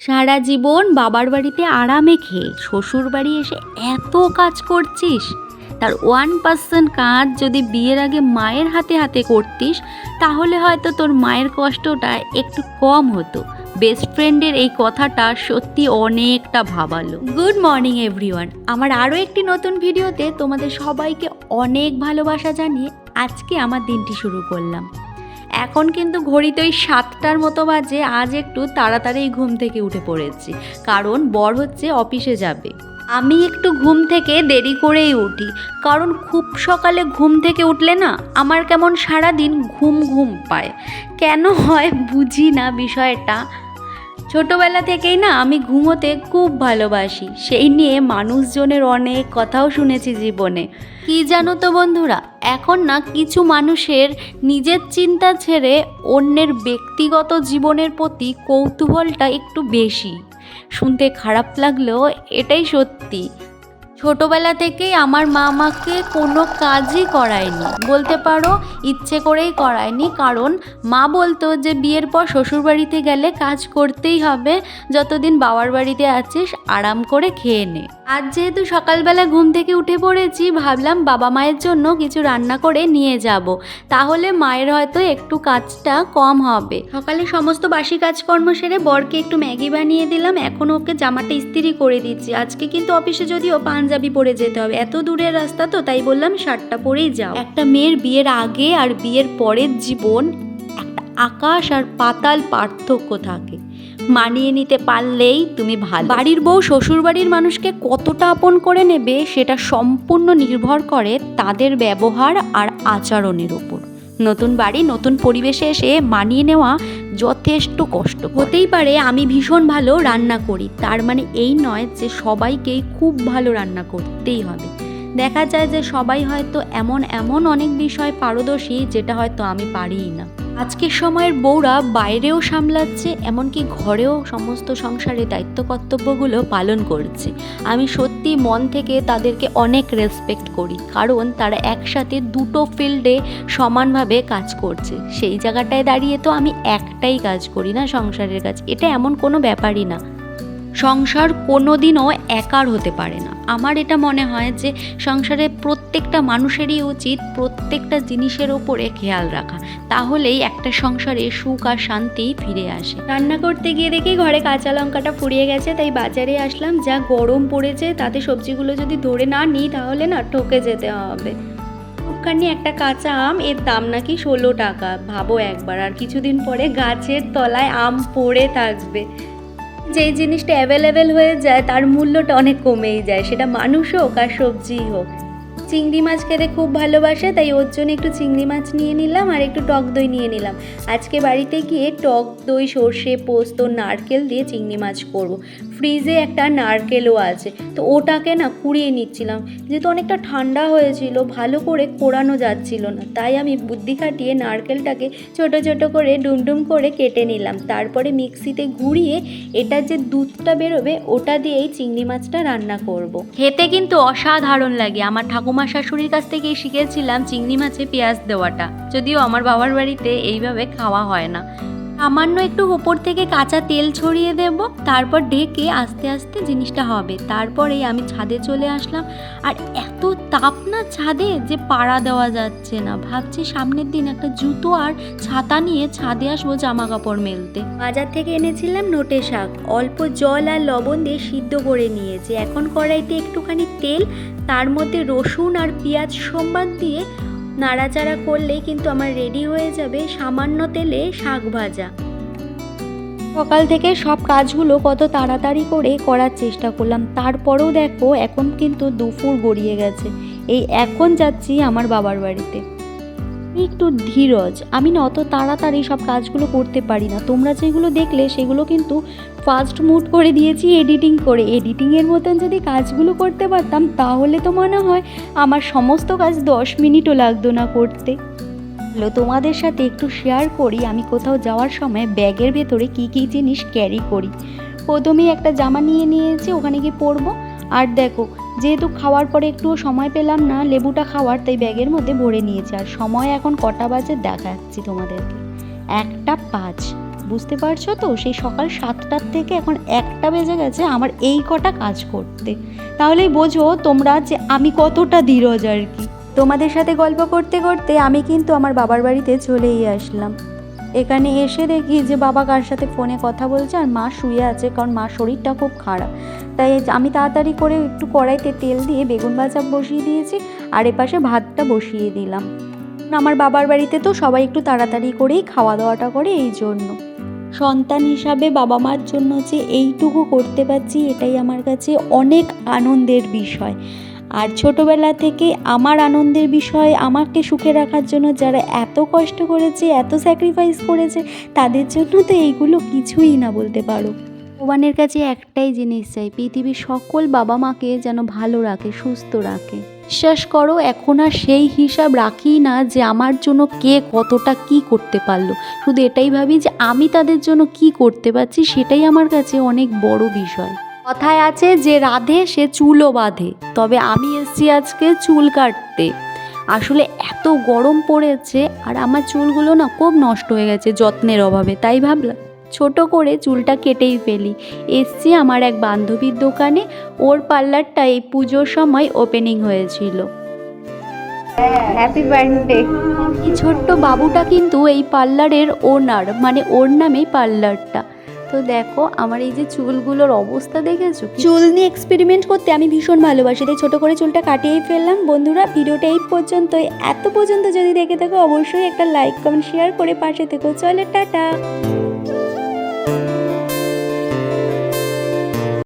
সারা জীবন বাবার বাড়িতে আরামে খেয়ে শ্বশুর বাড়ি এসে এত কাজ করছিস, তার 1% কাজ যদি বিয়ের আগে মায়ের হাতে হাতে করতিস তাহলে হয়তো তোর মায়ের কষ্টটা একটু কম হতো। বেস্ট ফ্রেন্ডের এই কথাটা সত্যি অনেকটা ভাবালো। গুড মর্নিং এভরিওয়ান, আমার আরও একটি নতুন ভিডিওতে তোমাদের সবাইকে অনেক ভালোবাসা জানিয়ে আজকে আমার দিনটি শুরু করলাম। এখন কিন্তু ঘড়িতে ওই 7টার মতো বাজে। আজ একটু তাড়াতাড়ি ঘুম থেকে উঠে পড়েছি, কারণ বর হচ্ছে অফিসে যাবে। আমি একটু ঘুম থেকে দেরি করেই উঠি, কারণ খুব সকালে ঘুম থেকে উঠলে না আমার কেমন সারাদিন ঘুম ঘুম পায়। কেন হয় বুঝি না বিষয়টা। ছোটোবেলা থেকেই না আমি ঘুমোতে খুব ভালোবাসি, সেই নিয়ে মানুষজনের অনেক কথাও শুনেছি জীবনে। কি জানো তো বন্ধুরা, এখন না কিছু মানুষের নিজের চিন্তা ছেড়ে অন্যের ব্যক্তিগত জীবনের প্রতি কৌতূহলটা একটু বেশি। শুনতে খারাপ লাগলেও এটাই সত্যি। ছোটোবেলা থেকেই আমার মা আমাকে কোনো কাজই করায়নি, বলতে পারো ইচ্ছে করেই করায়নি। কারণ মা বলতো যে বিয়ের পর শ্বশুরবাড়িতে গেলে কাজ করতেই হবে, যতদিন বাবার বাড়িতে আছিস আরাম করে খেয়ে নে। আজ যেহেতু সকালবেলা ঘুম থেকে উঠে পড়েছি, ভাবলাম বাবা মায়ের জন্য কিছু রান্না করে নিয়ে যাব, তাহলে মায়ের হয়তো একটু কাজটা কম হবে। সকালে সমস্ত বাসি কাজকর্ম সেরে বরকে একটু ম্যাগি বানিয়ে দিলাম, এখন ওকে জামাটা ইস্ত্রি করে দিচ্ছি। আজকে কিন্তু অফিসে যদিও পাঞ্জাবি পরে যেতে হবে, এত দূরের রাস্তা তো, তাই বললাম শার্টটা পরেই যাও। একটা মেয়ের বিয়ের আগে আর বিয়ের পরের জীবন একটা আকাশ আর পাতাল পার্থক্য থাকে। মানিয়ে নিতে পারলেই তুমি ভালো। বাড়ির বউ শ্বশুর বাড়ির মানুষকে কতটা আপন করে নেবে সেটা সম্পূর্ণ নির্ভর করে তাদের ব্যবহার আর আচরণের উপর। নতুন বাড়ি নতুন পরিবেশে এসে মানিয়ে নেওয়া যথেষ্ট কষ্ট। হতেই পারে আমি ভীষণ ভালো রান্না করি, তার মানে এই নয় যে সবাইকেই খুব ভালো রান্না করতেই হবে। দেখা যায় যে সবাই হয়তো এমন এমন অনেক বিষয় পারদর্শী যেটা হয়তো আমি পারিই না। আজকের সময়ের বউরা বাইরেও সামলাচ্ছে, এমনকি ঘরেও সমস্ত সংসারের দায়িত্ব কর্তব্যগুলো পালন করছে। আমি সত্যি মন থেকে তাদেরকে অনেক রেসপেক্ট করি, কারণ তারা একসাথে দুটো ফিল্ডে সমানভাবে কাজ করছে। সেই জায়গাটায় দাঁড়িয়ে তো আমি একটাই কাজ করি না, সংসারের কাজ। এটা এমন কোনো ব্যাপারই না। সংসার কোনো দিনও একার হতে পারে না। আমার এটা মনে হয় যে সংসারে প্রত্যেকটা মানুষেরই উচিত প্রত্যেকটা জিনিসের ওপরে খেয়াল রাখা, তাহলেই একটা সংসারে সুখ আর শান্তি ফিরে আসে। রান্না করতে গিয়ে দেখি ঘরে কাঁচা লঙ্কাটা ফুরিয়ে গেছে, তাই বাজারে আসলাম। যা গরম পড়েছে, তাতে সবজিগুলো যদি ধরে না নিই তাহলে না ঠকে যেতে হবে। ওখানে একটা কাঁচা আম, এর দাম নাকি 16 টাকা। ভাবো একবার, আর কিছুদিন পরে গাছের তলায় আম পড়ে থাকবে। যেই জিনিসটা অ্যাভেলেবেল হয়ে যায় তার মূল্যটা অনেক কমেই যায়, সেটা মানুষ হোক আর সবজিই হোক। চিংড়ি মাছ খেতে খুব ভালোবাসে, তাই ওর জন্য একটু চিংড়ি মাছ নিয়ে নিলাম আর একটু টক দই নিয়ে নিলাম। আজকে বাড়িতে গিয়ে টক দই, সর্ষে, পোস্ত, নারকেল দিয়ে চিংড়ি মাছ করব। ফ্রিজে একটা নারকেলও আছে, তো ওটাকে না কুড়িয়ে নিচ্ছিলাম। যেহেতু অনেকটা ঠান্ডা হয়েছিল, ভালো করে কোড়ানো যাচ্ছিল না, তাই আমি বুদ্ধি খাটিয়ে নারকেলটাকে ছোট ছোট করে ডুমডুম করে কেটে নিলাম। তারপরে মিক্সিতে ঘুরিয়ে এটার যে দুধটা বেরোবে ওটা দিয়েই চিংড়ি মাছটা রান্না করব। খেতে কিন্তু অসাধারণ লাগে। আমার ঠাকুমা শাশুড়ির কাছ থেকেই শিখেছিলাম চিংড়ি মাছে পেঁয়াজ দেওয়াটা, যদিও আমার বাবার বাড়িতে এইভাবে খাওয়া হয় না। সামান্য একটু ওপর থেকে কাঁচা তেল ছড়িয়ে দেব, তারপর ঢেকে আস্তে আস্তে জিনিসটা হবে। তারপরেই আমি ছাদে চলে আসলাম, আর এত তাপ না ছাদে যে পাড়া দেওয়া যাচ্ছে না। ভাবছি সামনের দিন একটা জুতো আর ছাতা নিয়ে ছাদে আসবো জামা কাপড় মেলতে। বাজার থেকে এনেছিলাম নোটে শাক, অল্প জল আর লবণ দিয়ে সিদ্ধ করে নিয়েছি। এখন কড়াইতে একটুখানি তেল, তার মধ্যে রসুন আর পেঁয়াজ সম্বাদ দিয়ে নাড়াচাড়া করলেই কিন্তু আমার রেডি হয়ে যাবে সামান্য তেলে শাক ভাজা। সকাল থেকে সব কাজগুলো কত তাড়াতাড়ি করে করার চেষ্টা করলাম, তারপরেও দেখো এখন কিন্তু দুপুর গড়িয়ে গেছে। এই এখন যাচ্ছি আমার বাবার বাড়িতে। আমি একটু ধীরজ, আমি না অত তাড়াতাড়ি সব কাজগুলো করতে পারি না। তোমরা যেগুলো দেখলে সেগুলো কিন্তু ফাস্ট মুড করে দিয়েছি এডিটিং করে। এডিটিংয়ের মতন যদি কাজগুলো করতে পারতাম তাহলে তো মনে হয় আমার সমস্ত কাজ 10 মিনিটও লাগতো না করতে। তোমাদের সাথে একটু শেয়ার করি আমি কোথাও যাওয়ার সময় ব্যাগের ভেতরে কী কী জিনিস ক্যারি করি। প্রথমেই একটা জামা নিয়ে নিয়েছি, ওখানে গিয়ে পরবো। আর দেখো, যেহেতু খাওয়ার পরে একটুও সময় পেলাম না লেবুটা খাওয়ার, তাই ব্যাগের মধ্যে ভরে নিয়েছি। আর সময় এখন কটা বাজে দেখাচ্ছি তোমাদেরকে, 1টা 5। বুঝতে পারছো তো, সেই সকাল 7টার থেকে এখন 1টা বেজে গেছে আমার এই কটা কাজ করতে। তাহলেই বোঝো তোমরা যে আমি কতটা ধীরজ আর কি। তোমাদের সাথে গল্প করতে করতে আমি কিন্তু আমার বাবার বাড়িতে চলেই আসলাম। এখানে এসে দেখি যে বাবা কার সাথে ফোনে কথা বলছে আর মা শুয়ে আছে, কারণ মার শরীরটা খুব খারাপ। তাই আমি তাড়াতাড়ি করে একটু কড়াইতে তেল দিয়ে বেগুন ভাজা বসিয়ে দিয়েছি আর এপাশে ভাতটা বসিয়ে দিলাম। আমার বাবার বাড়িতে তো সবাই একটু তাড়াতাড়ি করেই খাওয়া দাওয়াটা করে, এই জন্য সন্তান হিসাবে বাবা মার জন্য যে এইটুকু করতে পারছি এটাই আমার কাছে অনেক আনন্দের বিষয়। আর ছোটোবেলা থেকে আমার আনন্দের বিষয়, আমাকে সুখে রাখার জন্য যারা এত কষ্ট করেছে, এত স্যাক্রিফাইস করেছে, তাদের জন্য তো এইগুলো কিছুই না বলতে পারো। ভগবানের কাছে একটাই জিনিস চাই, পৃথিবীর সকল বাবা মাকে যেন ভালো রাখে, সুস্থ রাখে। বিশ্বাস করো এখন আর সেই হিসাব রাখি না যে আমার জন্য কে কতটা কি করতে পারলো, শুধু এটাই ভাবি যে আমি তাদের জন্য কি করতে পারছি, সেটাই আমার কাছে অনেক বড় বিষয়। কথায় আছে যে রাধে সে চুলও বাঁধে, তবে আমি এসেছি আজকে চুল কাটতে। আসলে এত গরম পড়েছে আর আমার চুলগুলো না খুব নষ্ট হয়ে গেছে যত্নের অভাবে, তাই ভাবলাম ছোট করে চুলটা কেটেই ফেলি। এসছি আমার এক বান্ধবীর দোকানে, ওর পার্লারটা এই পুজোর সময় ওপেনিং হয়েছিল। Happy birthday. এই ছোট্ট বাবুটা কিন্তু এই পার্লারের ওনার, মানে ওর নামেই পার্লারটা। তো দেখো আমার এই যে চুলগুলোর অবস্থা দেখেছো, চুল নিয়ে এক্সপেরিমেন্ট করতে আমি ভীষণ ভালোবাসি, তাই ছোটো করে চুলটা কাটিয়েই ফেললাম। বন্ধুরা ভিডিওটা এই পর্যন্তই, এত পর্যন্ত যদি দেখে থাকো অবশ্যই একটা লাইক কমেন্ট শেয়ার করে পাশে থেকো। চলো টাটা।